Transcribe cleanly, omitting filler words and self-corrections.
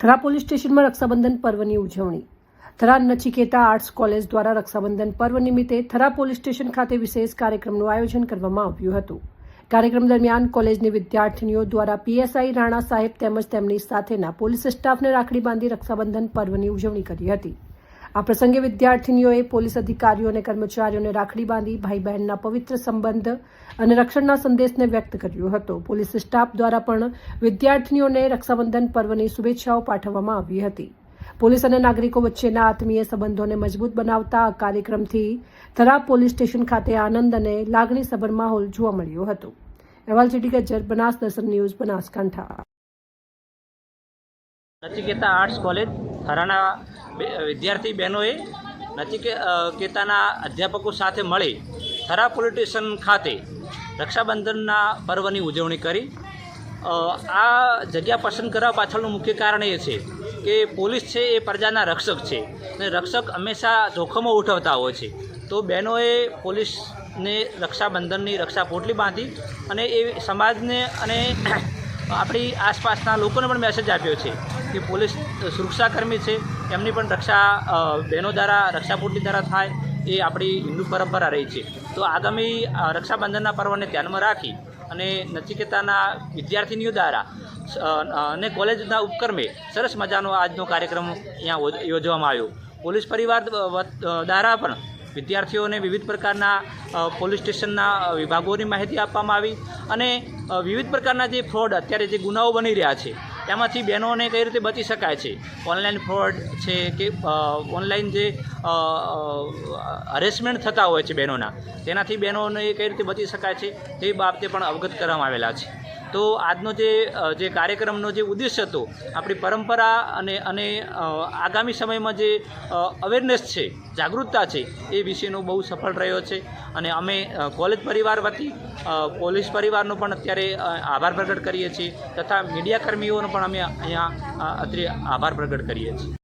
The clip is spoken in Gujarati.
થરા પોલીસ સ્ટેશનમાં રક્ષાબંધન પર્વની ઉજવણી। થરા નચિકેતા આર્ટ્સ કોલેજ દ્વારા રક્ષાબંધન પર્વ નિમિત્તે થરા પોલીસ સ્ટેશન ખાતે વિશેષ કાર્યક્રમનું આયોજન કરવામાં આવ્યું હતું। કાર્યક્રમ દરમિયાન કોલેજની વિદ્યાર્થીનીઓ દ્વારા પીએસઆઈ રાણા સાહેબ તેમજ તેમની સાથેના પોલીસ સ્ટાફને રાખડી બાંધી રક્ષાબંધન પર્વની ઉજવણી કરી હતી। આ પ્રસંગે વિદ્યાર્થીનીઓએ પોલીસ અધિકારીઓ અને કર્મચારીઓને રાખડી બાંધી ભાઈ બહેનના પવિત્ર સંબંધ અને રક્ષણના સંદેશને વ્યક્ત કર્યો હતો। પોલીસ સ્ટાફ દ્વારા પણ વિદ્યાર્થીનીઓને રક્ષાબંધન પર્વની શુભેચ્છાઓ પાઠવવામાં આવી હતી। પોલીસ અને નાગરિકો વચ્ચેના આત્મીય સંબંધોને મજબૂત બનાવતા આ કાર્યક્રમથી થરા પોલીસ સ્ટેશન ખાતે આનંદ અને લાગણીસભર માહોલ જોવા મળ્યો હતો। અહેવાલ city Gajjar, Banas Darshan news, Banaskantha. Nachiketa arts college થરાના વિદ્યાર્થી બહેનોએ નચિકેતાના અધ્યાપકો સાથે મળી થરા પોલીસ સ્ટેશન ખાતે રક્ષાબંધનના પર્વની ઉજવણી કરી। આ જગ્યા પસંદ કરવા પાછળનું મુખ્ય કારણ એ છે કે પોલીસ છે એ પ્રજાના રક્ષક છે અને રક્ષક હંમેશા જોખમો ઉઠાવતા હોય છે। તો બહેનોએ પોલીસને રક્ષાબંધનની રક્ષા પોટલી બાંધી અને એ સમાજને અને આપણી આસપાસના લોકોને પણ મેસેજ આપ્યો છે કે પોલીસ સુરક્ષાકર્મી છે, એમની પણ રક્ષા બહેનો દ્વારા રક્ષા પોટલી દ્વારા થાય એ આપણી હિન્દુ પરંપરા રહી છે। તો આગામી રક્ષાબંધનના પર્વને ધ્યાનમાં રાખી અને નચિકેતાના વિદ્યાર્થીનીઓ દ્વારા અને કોલેજના ઉપક્રમે સરસ મજાનો આજનો કાર્યક્રમ અહીંયા યોજવામાં આવ્યો। પોલીસ પરિવાર દ્વારા પણ વિદ્યાર્થીઓને વિવિધ પ્રકારના પોલીસ સ્ટેશનના વિભાગોની માહિતી આપવામાં આવી અને વિવિધ પ્રકારના જે ફ્રોડ અત્યારે જે ગુનાઓ બની રહ્યા છે એમાંથી બહેનોને કઈ રીતે બચી શકાય છે, ઓનલાઈન ફ્રોડ છે કે ઓનલાઈન જે હરેસમેન્ટ થતા હોય છે બહેનોના, તેનાથી બહેનોને કઈ રીતે બચી શકાય છે તે બાબતે પણ અવગત કરવામાં આવેલા છે। તો આજનો જે કાર્યક્રમનો જે ઉદ્દેશ્ય હતો આપણી પરંપરા અને આગામી સમયમાં જે અવેરનેસ છે, જાગૃતતા છે એ વિશેનો બહુ સફળ રહ્યો છે અને અમે કોલેજ પરિવાર વતી પોલીસ પરિવારનો પણ અત્યારે આભાર પ્રગટ કરીએ છીએ તથા મીડિયા કર્મીઓનો પણ અમે અહીંયા અત્રે આભાર પ્રગટ કરીએ છીએ।